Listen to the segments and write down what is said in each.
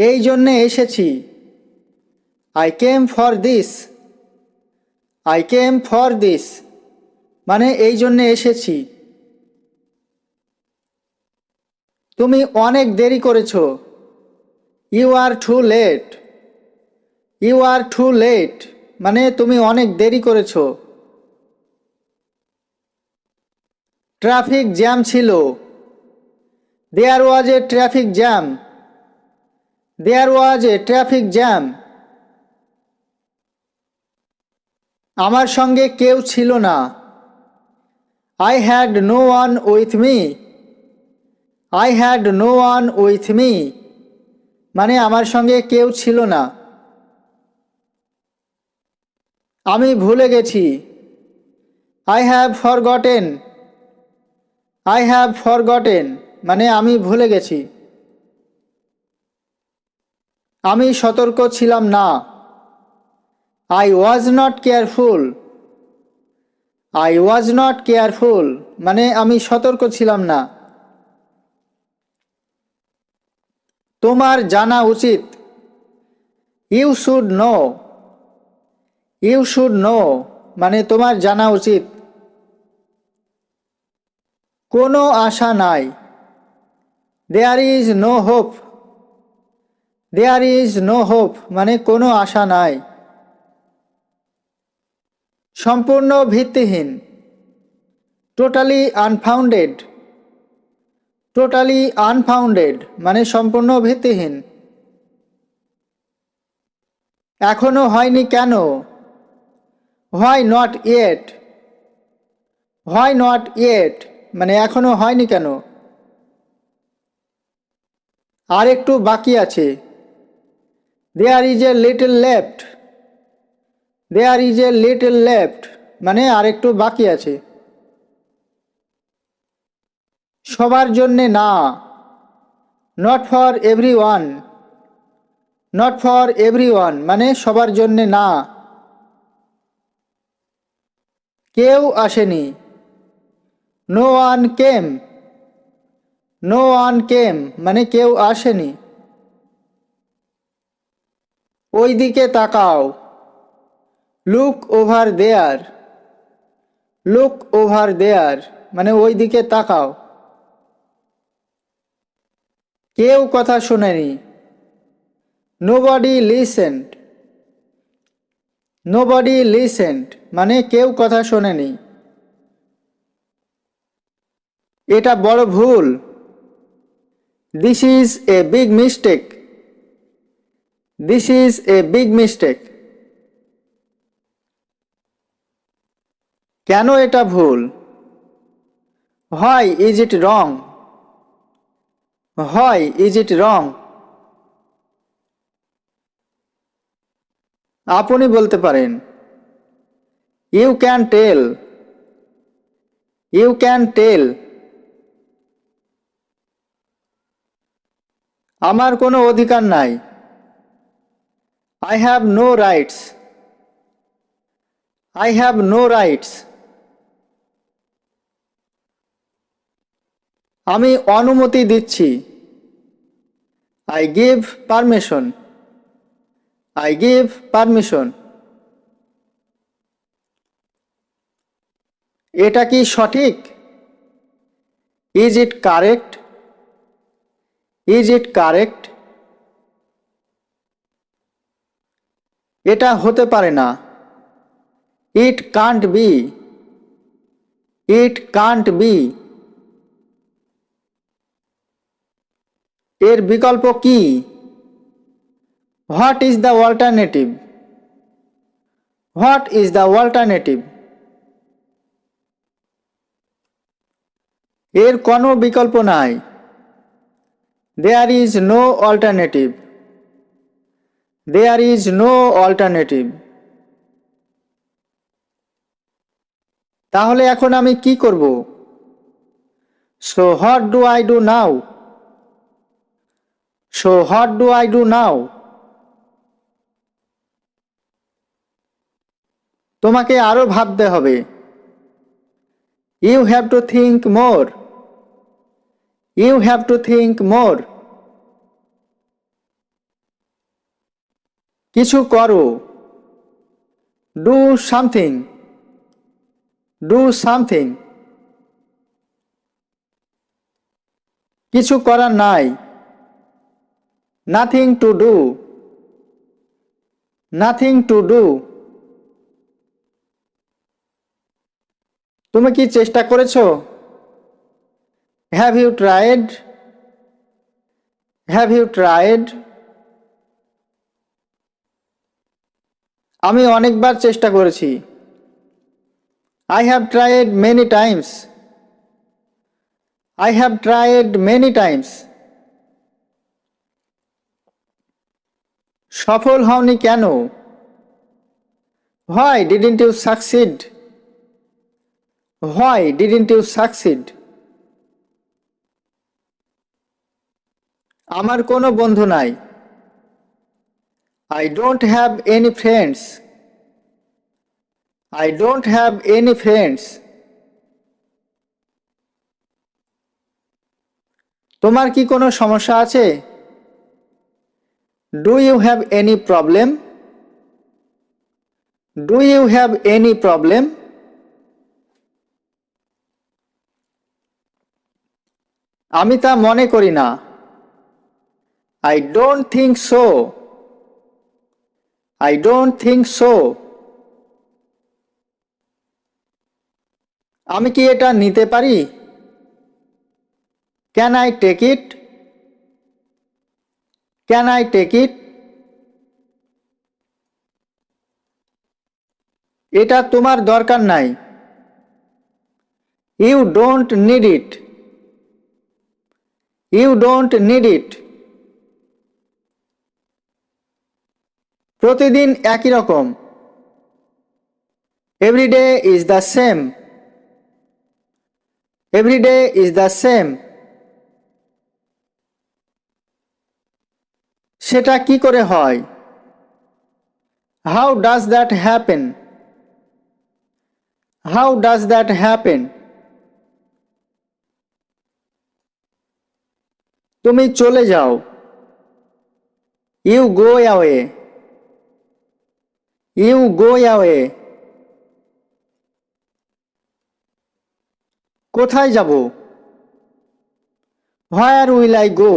এই জন্যে এসেছি। I came for this. I came for this মানে এই জন্যে এসেছি। তুমি অনেক দেরি করেছো। You are too late. You are too late মানে তুমি অনেক দেরি করেছো। ট্রাফিক জ্যাম ছিল। There was a traffic jam. There was a traffic jam. আমার সঙ্গে কেউ ছিল না। I had no one with me. I had no one with me মানে আমার সঙ্গে কেউ ছিল না। আমি ভুলে গেছি। I have forgotten. I have forgotten মানে আমি ভুলে গেছি। আমি সতর্ক ছিলাম না। I was not careful. I was not careful মানে আমি সতর্ক ছিলাম না। তোমার জানা উচিত। You should know. You should know মানে তোমার জানা উচিত। কোনো আশা নাই। There is no hope. There is no hope মানে কোনো আশা নাই। সম্পূর্ণ ভিত্তিহীন। Totally unfounded. টোটালি আনফাউন্ডেড মানে সম্পূর্ণ ভিত্তিহীন। এখনো হয়নি কেন? Why not yet. Why not yet মানে এখনো হয়নি কেন? আর একটু বাকি আছে। There is a little left. There is a little left মানে আর একটু বাকি আছে। সবার জন্যে না। Not for everyone. Not for everyone মানে সবার জন্যে না। কেউ আসেনি। No one came. No one came মানে কেউ আসেনি। ওই দিকে তাকাও। Look over there. Look over there মানে ওই দিকে তাকাও। কেউ কথা শোনেনি। Nobody listened. নোবডি লিসেন্ড মানে কেউ কথা শোনেনি। এটা বড় ভুল। This is a big mistake. This is a big mistake. কেন এটা ভুল? Why is it wrong. Why is it wrong. আপনি বলতে পারেন। You can tell. You can tell. আমার কোনো অধিকার নাই। I have no rights. I have no rights. আমি অনুমতি দিচ্ছি। I give permission. I give permission. এটা কি সঠিক? Is it correct? Is it correct? এটা হতে পারে না। It can't B. It can't be. এর বিকল্প কি? What is the alternative? What is the alternative? এর কোনো বিকল্প নাই। There is no alternative. There is no alternative. তাহলে এখন আমি কি করব? So what do I do now? So what do I do now? তোমাকে আরো ভাবতে হবে। You have to think more. You have to think more. কিছু করো, ডু সামথিং, ডু সামথিং। কিছু করার নাই, nothing to do, nothing to do. তুমি কি চেষ্টা করেছো? Have you tried, have you tried. আমি অনেকবার চেষ্টা করেছি। I have tried many times. I have tried many times. সফল হওনি কেন? Why didn't you succeed? Why didn't you succeed? আমার কোনো বন্ধু নাই। I don't have any friends. I don't have any friends. তোমার কি কোনো সমস্যা আছে? Do you have any problem? Do you have any problem? আমি তা মনে করি না। I don't think so. I don't think so. আমি কি এটা নিতে পারি? Can I take it? Can I take it? এটা তোমার দরকার নাই। You don't need it. You don't need it. প্রতিদিন একই রকম। Every day is the same. Every day is the same. সেটা কি করে হয়? How does that happen? How does that happen? তুমি চলে যাও। You go away. You go away. কোথায় যাব? Where will I go?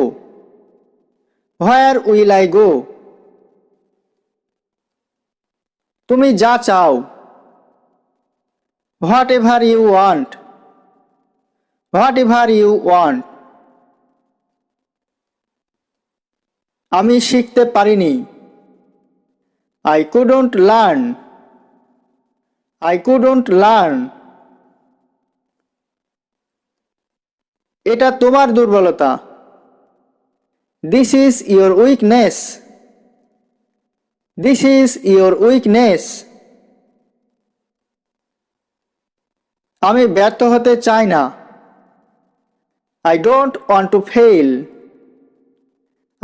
Where will I go? তুমি যা চাও। Whatever you want. Whatever you want. আমি শিখতে পারিনি। I couldn't learn. I couldn't learn. এটা তোমার দুর্বলতা। This is your weakness. This is your weakness. আমি ব্যর্থ হতে চাই না। I don't want to fail.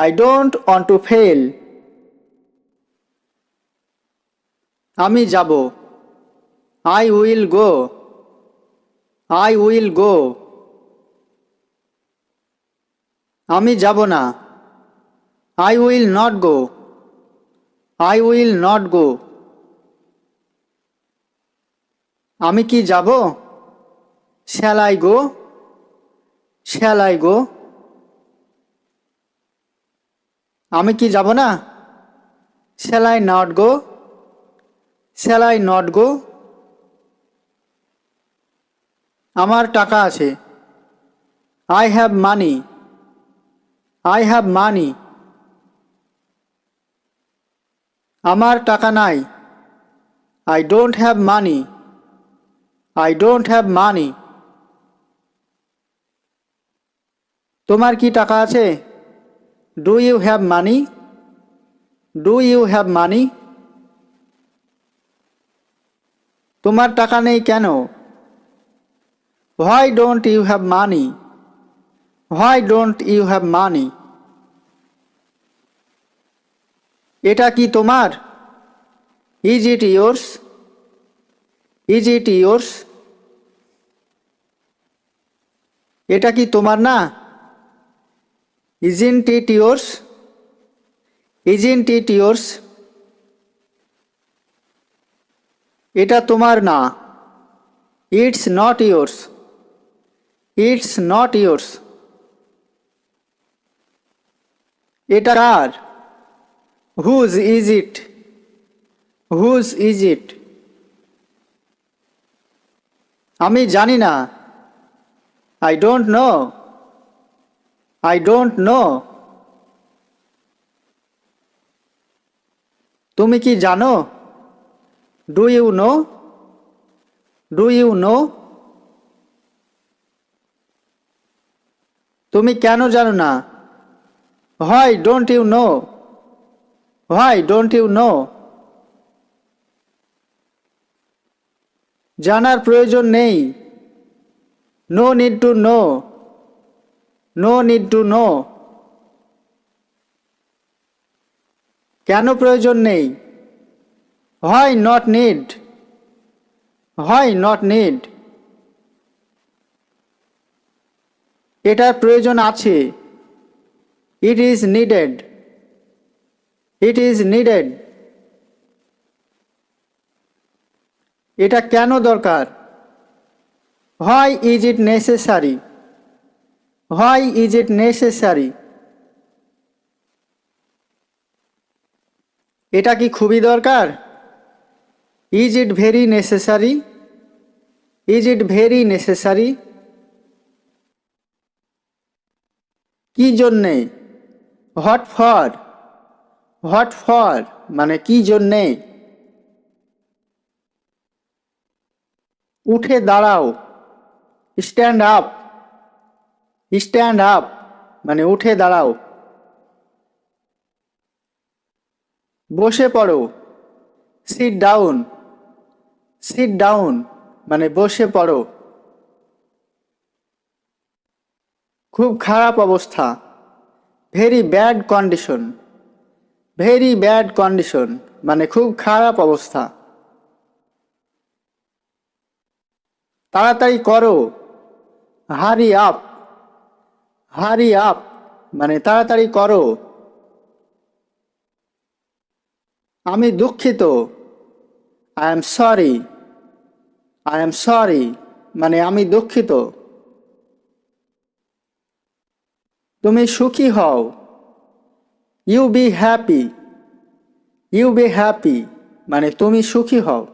I don't want to fail. আমি যাব। I will go. I will go. আমি যাব না। I will not go. I will not go. আমি কি যাব? Shall I go? Shall I go? আমি কি যাব না? Shall I not go? Shall I not go? আমার টাকা আছে। I have money. I have money. আমার টাকা নাই। I don't have money. I don't have money. তোমার কি টাকা আছে? Do you have money? Do you have money? তোমার টাকা নেই কেন? Why don't you have money? Why don't you have money? এটা কি তোমার? Is it yours? Is it yours? এটা কি তোমার না? Isn't it yours? Isn't it yours? এটা তোমার না। It's not yours. It's not yours. এটা কার? Whose is it? Whose is it? আমি জানি না। I don't know. I don't know. তুমি কি জানো? Do you know? Do you know? তুমি কেন জানো না? Why don't you know? Why don't you know? জানার প্রয়োজন নেই। No need to know. No need to know. কেন প্রয়োজন নেই? Why not need? Why not need? এটার প্রয়োজন আছে। It is needed. It is needed. এটা কেন দরকার? Why is it necessary? Why is it necessary? এটা কি খুবই দরকার? Is it very necessary? Is it very necessary? কি জন্যে? What for? হোয়াট ফর মানে কি জন্যে? উঠে দাঁড়াও। Stand up. স্ট্যান্ড আপ মানে উঠে দাঁড়াও। বসে পড়ো। Sit down. সিট ডাউন মানে বসে পড়ো। খুব খারাপ অবস্থা। Very bad condition. Very bad condition মানে খুব খারাপ অবস্থা। তাড়াতাড়ি করো। Hurry up. হারি আপ মানে তাড়াতাড়ি করো। আমি দুঃখিত। I am sorry. I am sorry মানে আমি দুঃখিত। তুমি সুখী হও। You be happy. You be happy মানে তুমি সুখী হও।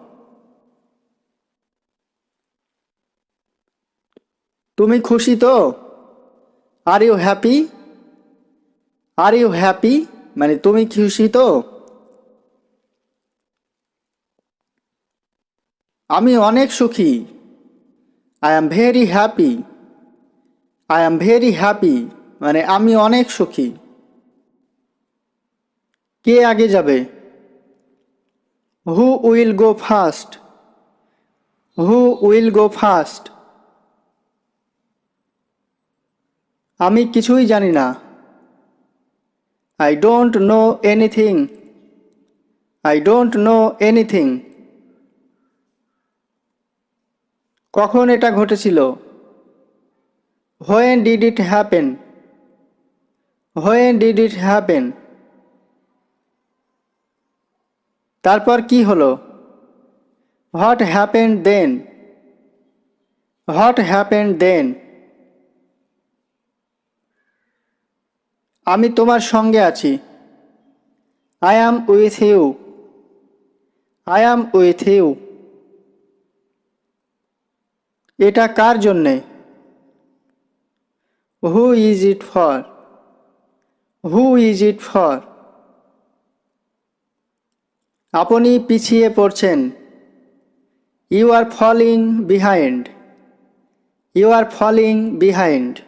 তুমি খুশি তো? Are you happy? Are you happy মানে তুমি খুশি তো? আমি অনেক সুখী। I am very happy. I am very happy মানে আমি অনেক সুখী। কে আগে যাবে? Who will go first? Who will go first? আমি কিছুই জানি না। I don't know anything. I don't know anything. কখন এটা ঘটেছিল? When did it happen? When did it happen? তারপর কি হলো? What happened then? What happened then? আমি তোমার সঙ্গে আছি। I am with you. I am with you. এটা কার জন্যে? Who is it for? Who is it for? আপনি পিছিয়ে পড়ছেন। You are falling behind. You are falling behind.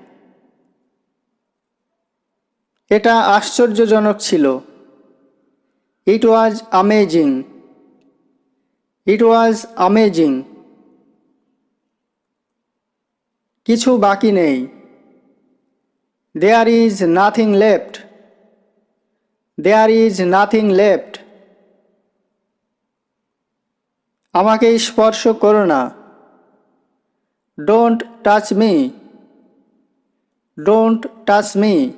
এটা আশ্চর্যজনক ছিল। It was amazing. It was amazing. কিছু বাকি নেই। There is nothing left. There is nothing left. আমাকে স্পর্শ করো না। Don't touch me. Don't touch me.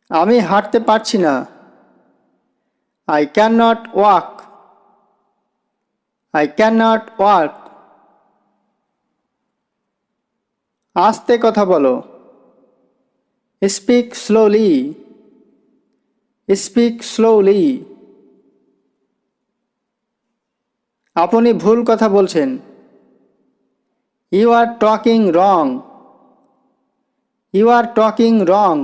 আমি হাঁটতে পারছি না। I can not walk. I cannot walk. আস্তে কথা বলো। Speak slowly. Speak slowly. আপনি ভুল কথা বলছেন। You are talking wrong. You are talking wrong.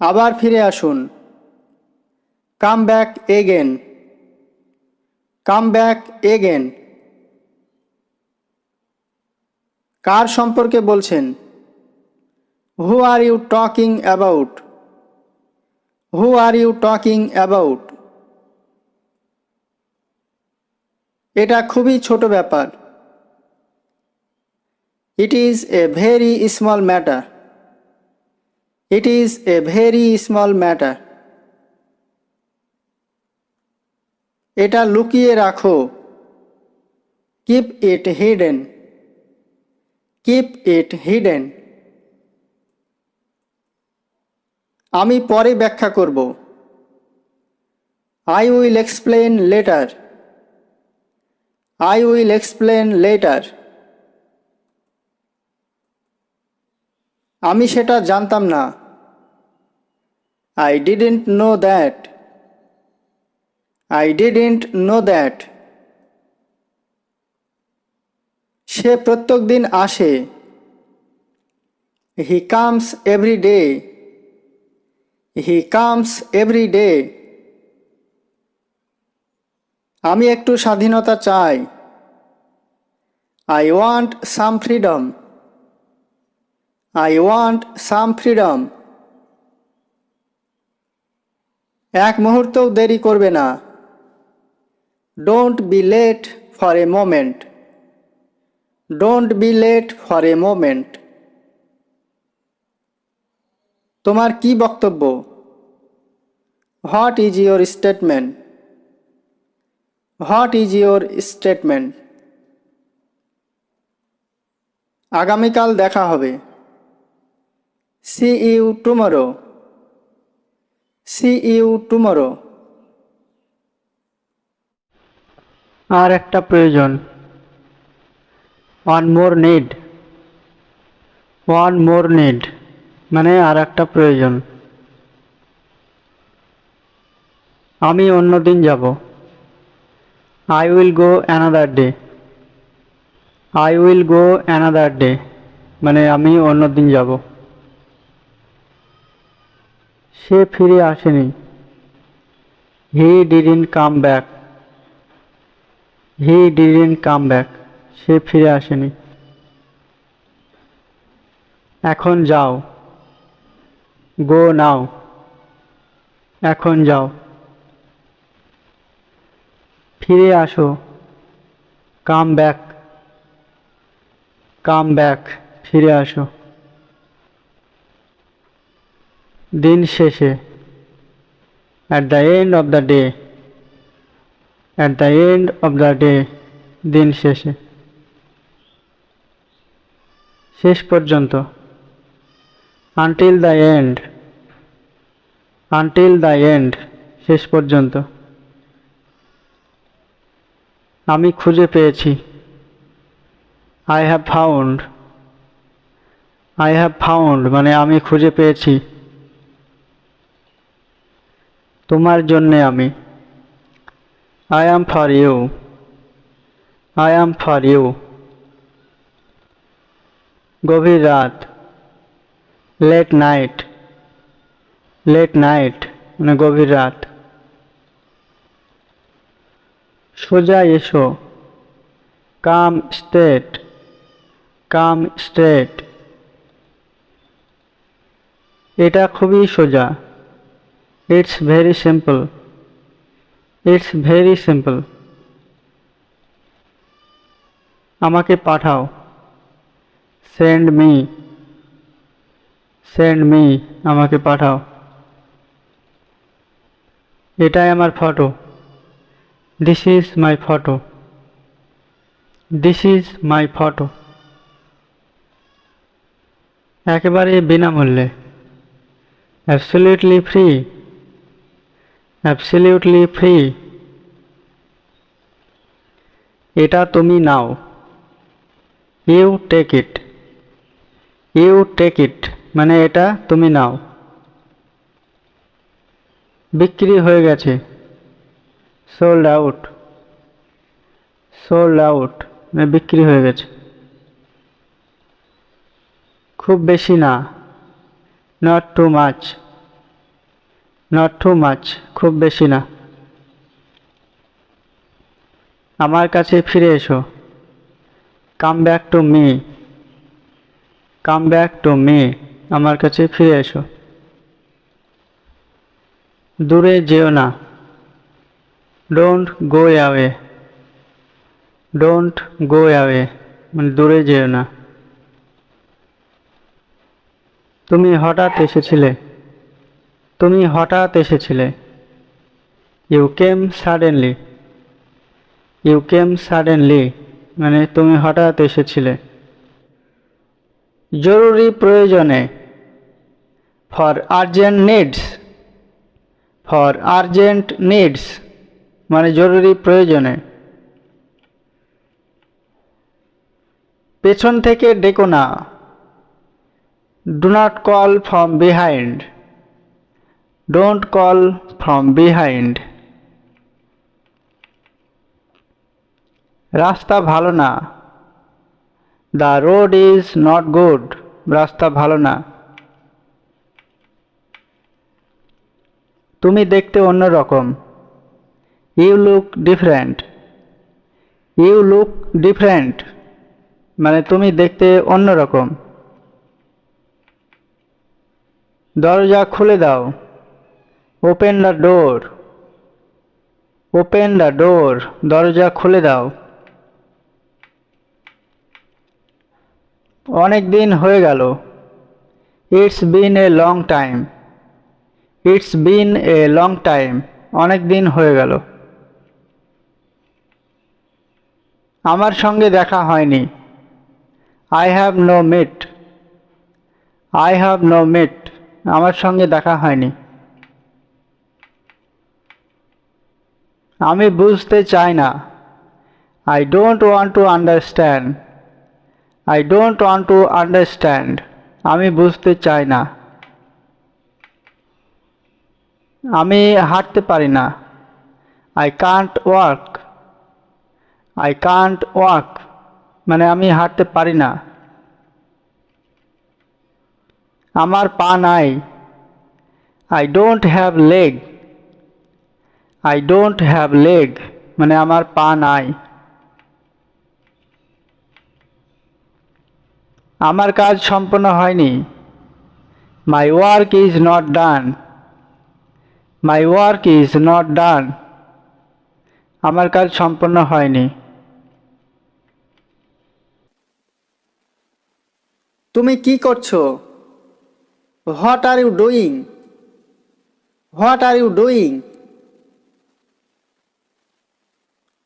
আবার ফিরে আসুন। Come back again. Come back again. কার সম্পর্কে বলছেন? Who are you talking about? Who are you talking about? এটা খুবই ছোট ব্যাপার। It is a very small matter. It is a very small matter. এটা লুকিয়ে রাখো। Keep it hidden. Keep it hidden. আমি পরে ব্যাখ্যা করব। I will explain later. I will explain later. আমি সেটা জানতাম না। I didn't know that. I didn't know that. সে প্রত্যেকদিন আসে। He comes every day. He comes every day. আমি একটু স্বাধীনতা চাই। I want some freedom. I want some freedom. এক মুহূর্তও দেরি করবে না। Don't be late for a moment. Don't be late for a moment. তোমার কি বক্তব্য? What is your statement? What is your statement? আগামীকাল দেখা হবে। See you tomorrow. See you tomorrow. আর একটা প্রয়োজন। One more need. One more need মানে আর একটা প্রয়োজন। আমি অন্যদিন যাব। I will go another day. I will go another day মানে আমি অন্যদিন যাব। সে ফিরে আসেনি। He didn't come back. He didn't come back. সে ফিরে আসেনি। এখন যাও। Go now. এখন যাও। ফিরে আসো। Come back. Come back. ফিরে আসো। দিন শেষে। At the end of the day. At the end of the day. দিন শেষে। শেষ পর্যন্ত। Until the end. Until the end. শেষ পর্যন্ত। আমি খুঁজে পেয়েছি। I have found. I have found মানে আমি খুঁজে পেয়েছি। তোমার জন্যে আমি। I am for you. I am for you. গভীর রাত। Late night. Late night মানে গভীর রাত। সোজা এসো। Come straight. Come straight. এটা খুবই সোজা। It's very simple. It's very simple. আমাকে পাঠাও। Send me. Send me আমাকে পাঠাও। এটাই আমার photo. This is my photo. This is my photo. একেবারে বিনামূল্যে। Absolutely free. Absolutely free এটা তুমি নাও। You take it. You take it মানে এটা তুমি নাও। বিক্রি হয়ে গেছে। Sold out. সোল্ড আউট মানে বিক্রি হয়ে গেছে। খুব বেশি না। Not too much. Not too much খুব বেশি না। আমার কাছে ফিরে এসো। Come back to me. Come back to me আমার কাছে ফিরে এসো। দূরে যেও না। Don't go away. Don't go away মানে দূরে যেও না। তুমি হঠাৎ এসেছিলে। তুমি হঠাৎ এসেছিলে। You came suddenly. You came suddenly মানে তুমি হঠাৎ এসেছিলে। জরুরি প্রয়োজনে। For urgent needs. For urgent needs মানে জরুরি প্রয়োজনে। পেছন থেকে ডেকো না। Do not call from behind. Don't call from behind. রাস্তা ভালো না। The road is not good রাস্তা ভালো না। তুমি দেখতে অন্যরকম। You look different. You look different মানে তুমি দেখতে অন্যরকম। দরজা খুলে দাও। Open the door. Open the ডোর দরজা খুলে দাও। অনেক দিন হয়ে গেল। It's been a long time. It's been a long time অনেক দিন হয়ে গেল। আমার সঙ্গে দেখা হয়নি। I have no meet. I have no meet আমার সঙ্গে দেখা হয়নি। আমি বুঝতে চাই না। I don't want to understand. I don't want to understand আমি বুঝতে চাই না। আমি হাঁটতে পারি না। I can't walk. I can't walk মানে আমি হাঁটতে পারি না। আমার পা নাই। I don't have leg. I don't have leg মানে আমার পা নাই। আমার কাজ সম্পন্ন হয়নি। My work is not done. My work is not done আমার কাজ সম্পন্ন হয়নি। তুমি কি করছো? What are you doing? What are you doing?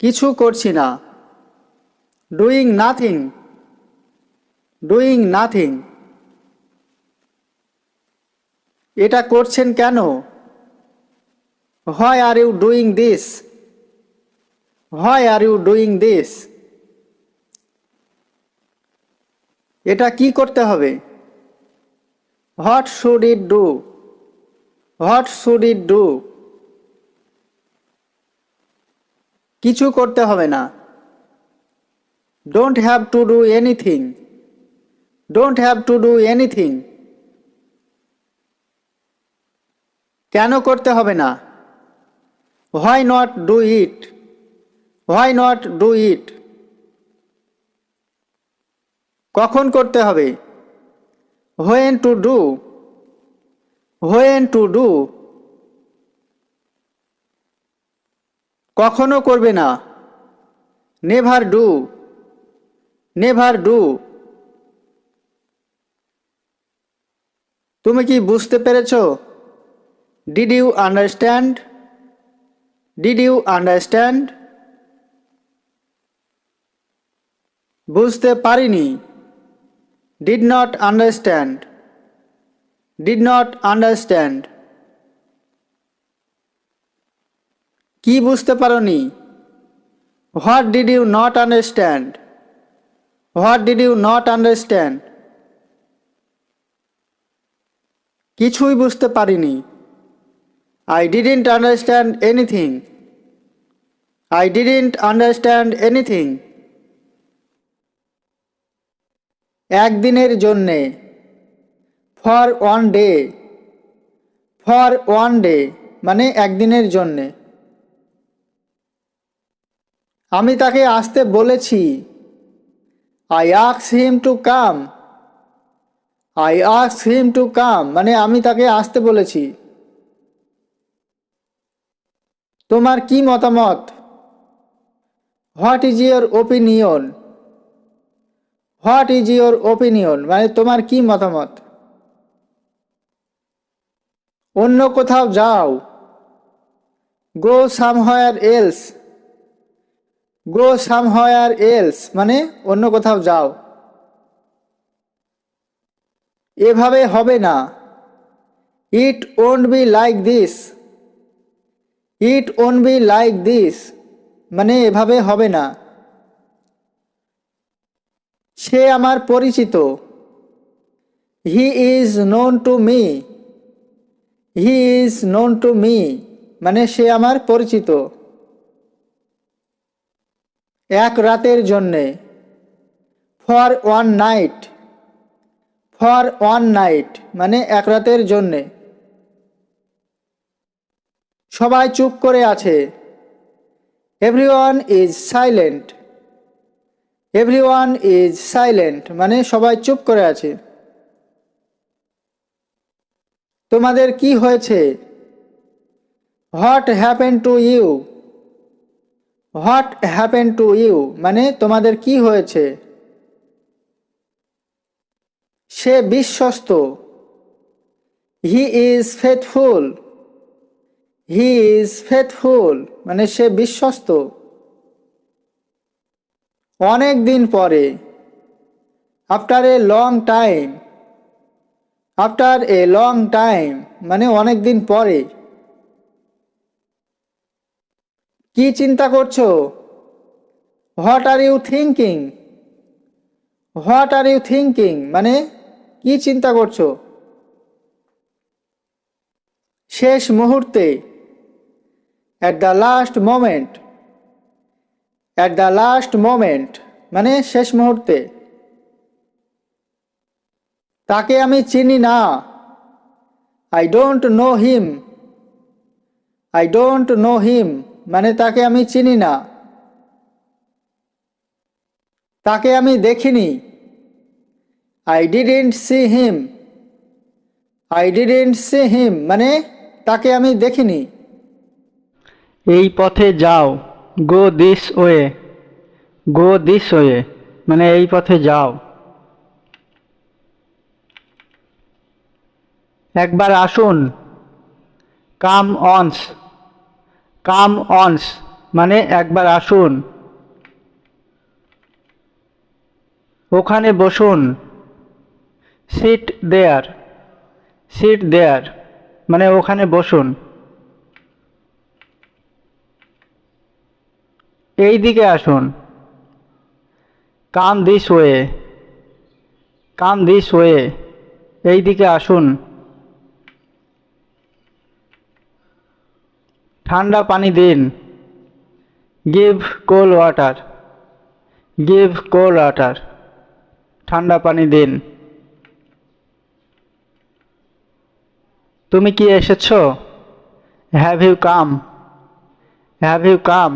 কিছু করছি না। Doing nothing. ডুইং নাথিং এটা করছেন কেন? Why are you doing this? Why are you doing this এটা কি করতে হবে? What should it do? What should it do কিছু করতে হবে না। Don't have to do anything. Don't have to do anything কেন করতে হবে না? Why not do it? Why not do it কখন করতে হবে? When to do? When to do কখনো করবে না। Never do. নেভার ডু তুমি কি বুঝতে পেরেছো? Did you understand? Did you understand বুঝতে পারিনি। Did not understand. Did not understand কি বুঝতে পারোনি? What did you not understand? What did you not understand? কিছুই বুঝতে পারিনি। I didn't understand anything. I didn't understand anything. একদিনের জন্যে, for one day. For one day মানে একদিনের জন্যে। আমি তাকে আসতে বলেছি। I asked him to come. I asked him to come মানে আমি তাকে আসতে বলেছি। তোমার কি মতামত? What is your opinion? What is your opinion মানে তোমার কি মতামত? অন্য কোথাও যাও। গো সামহোয়ার এলস। গো সামহোয়ার এলস মানে অন্য কোথাও যাও। এভাবে হবে না। It won't be like this. It won't be like this মানে এভাবে হবে না। সে আমার পরিচিত। He is known to me. He is known to me মানে সে আমার পরিচিত। এক রাতের জন্যে, for one night. For one night মানে এক রাতের জন্যে। সবাই চুপ করে আছে। Everyone is silent. Everyone is silent মানে সবাই চুপ করে আছে। তোমাদের কি হয়েছে? What happen to you? What happen to you মানে তোমাদের কি হয়েছে? সে বিশ্বস্ত। He is faithful. He is faithful মানে সে বিশ্বস্ত। অনেক দিন পরে, after a long time. After a long time মানে অনেক দিন পরে। কি চিন্তা করছো? What are you thinking? What are you thinking মানে কি চিন্তা করছো? শেষ মুহূর্তে, at the last moment. At the last moment মানে শেষ মুহূর্তে। তাকে আমি চিনি না। I don't know him. I don't know him মানে তাকে আমি চিনি না। তাকে আমি দেখিনি। I didn't see him. I didn't see him মানে তাকে আমি দেখিনি। এই পথে যাও। Go this way. Go this way মানে এই পথে যাও। একবার আসুন। কাম অনস। কাম অনস মানে একবার আসুন। ওখানে বসুন। সিট দেয়ার। সিট দেয়ার মানে ওখানে বসুন। এই দিকে আসুন। Come this way. Come this way এই দিকে আসুন। ঠান্ডা পানি দিন। Give cold water. Give cold water ঠান্ডা পানি দিন। তুমি কি এসেছো? Have you come. Have you come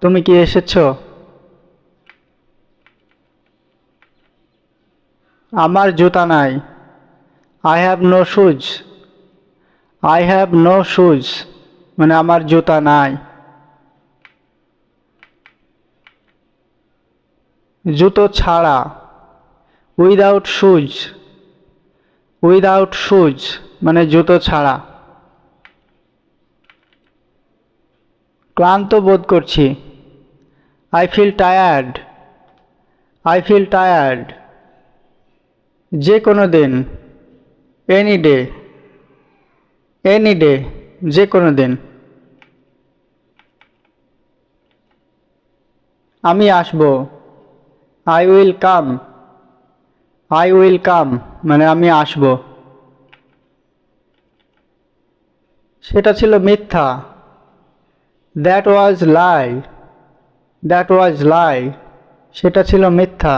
তুমি কি এসেছো? আমার জুতা নাই। I have no shoes. I have no shoes মানে আমার জুতা নাই। জুতো ছাড়া। Without shoes. উইদাউট শুজ মানে জুতো ছাড়া। ক্লান্ত বোধ করছি। I feel tired. I feel tired যে কোনো দিন। Any day. এনি ডে যে কোনো দিন। আমি আসব। I will come. I will come মানে আমি আসব। সেটা ছিল মিথ্যা। That was lie. That was লাই সেটা ছিল মিথ্যা।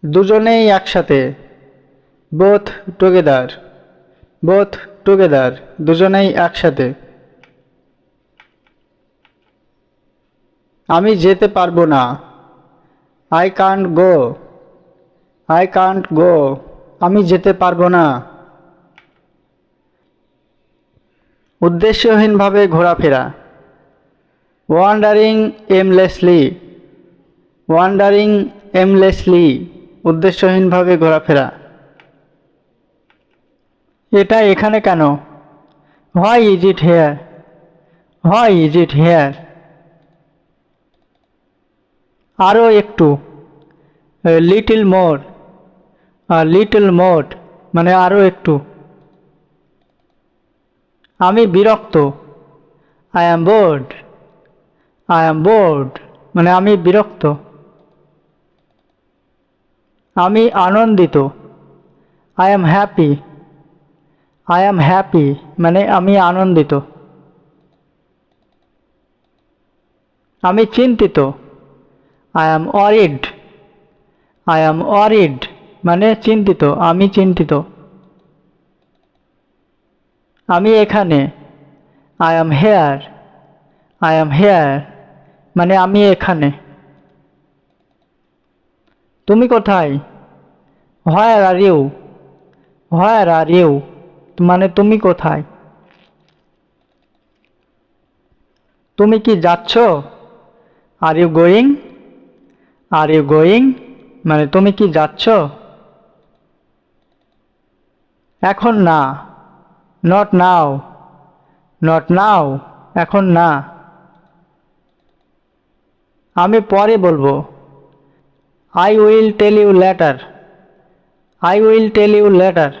দুজনেই একসাথে। Both together. বোথ টুগেদার দুজনেই একসাথে। আমি যেতে পারবো না। I Kant go. I can't গো আমি যেতে পারবো না। উদ্দেশ্যহীনভাবে ঘোরাফেরা। Wandering aimlessly. ওয়ান্ডারিং এমলেসলি উদ্দেশ্যহীনভাবে ঘোরাফেরা। এটা এখানে কেন? Why is it here. Why is it here আরও একটু। Little more. লিটল মোর মানে আরও একটু। আমি বিরক্ত। I am board. I am board মানে আমি বিরক্ত। আমি আনন্দিত। I am happy. I am happy মানে আমি আনন্দিত। আমি চিন্তিত। I am worried. I am worried মানে চিন্তিত আমি চিন্তিত। আমি এখানে। I am hair. I am hair মানে আমি এখানে। তুমি কোথায়? হোয়ার are you. Where are you মানে তুমি কোথায়? তুমি কি যাচ্ছ? Are you going. Are you going মানে তুমি কি যাচ্ছ? এখন না। Not now. নট নাও এখন না। আমি পরে বলবো। I will tell you later. I will tell you later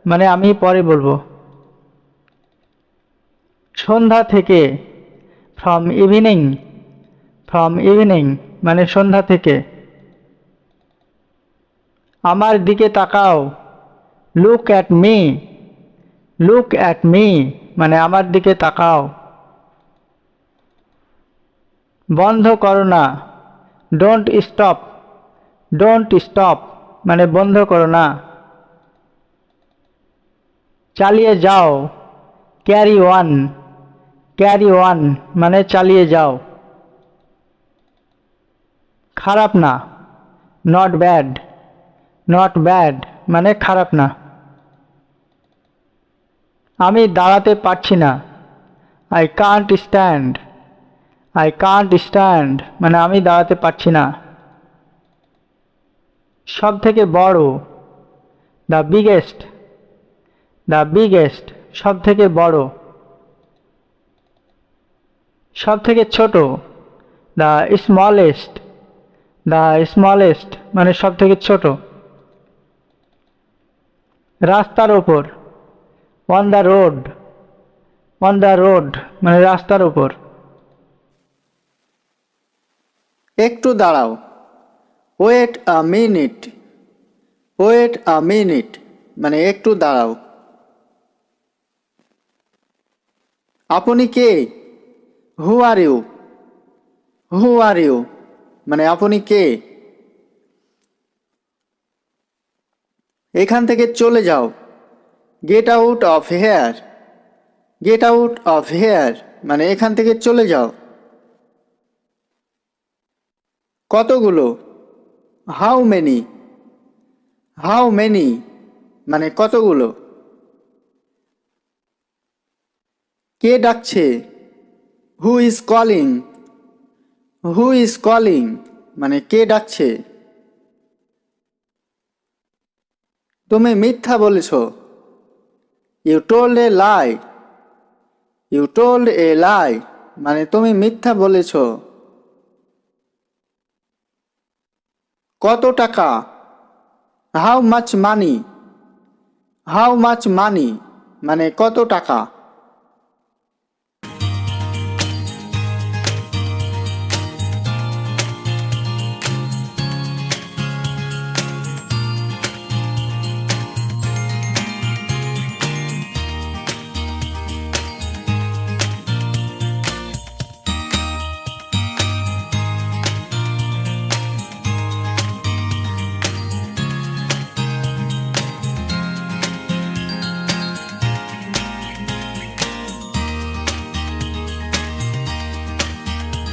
মানে আমি পরে বলবো। সন্ধ্যা থেকে। From evening. ফ্রম ইভিনিং মানে সন্ধ্যা থেকে। আমার দিকে তাকাও। Look at me. Look at me মানে আমার দিকে তাকাও। বন্ধ করো না। Don't stop. ডোন্ট স্টপ মানে বন্ধ করো না। চালিয়ে যাও। Carry one. ক্যারি ওয়ান মানে চালিয়ে যাও। খারাপ না। Not bad. নট ব্যাড মানে খারাপ না। আমি দাঁড়াতে পারছি না। I Kant stand. I can't stand মানে আমি দাঁড়াতে পারছি না। সব থেকে বড়। The biggest. দ্য বিগেস্ট সব থেকে বড়। সব থেকে ছোট। The smallest. দ্য স্মলেস্ট মানে সব থেকে ছোট। রাস্তার ওপর। On the road. On the road মানে রাস্তার ওপর। একটু দাঁড়াও। Wait a minute. Wait a minute মানে একটু দাঁড়াও। আপনি কে? হু are you. Who are you মানে আপনি কে? এখান থেকে চলে যাও। Get out of here. Get out of here মানে এখান থেকে চলে যাও। কতগুলো? How many. হাউ মেনি মানে কতগুলো। কে ডাকছে? Who is calling. Who is calling মানে কে ডাকছে। তুমি মিথ্যা বলেছ। You told a lie. You told a lie মানে তুমি মিথ্যা বলেছ। কত টাকা? How much money. How much money মানে কত টাকা।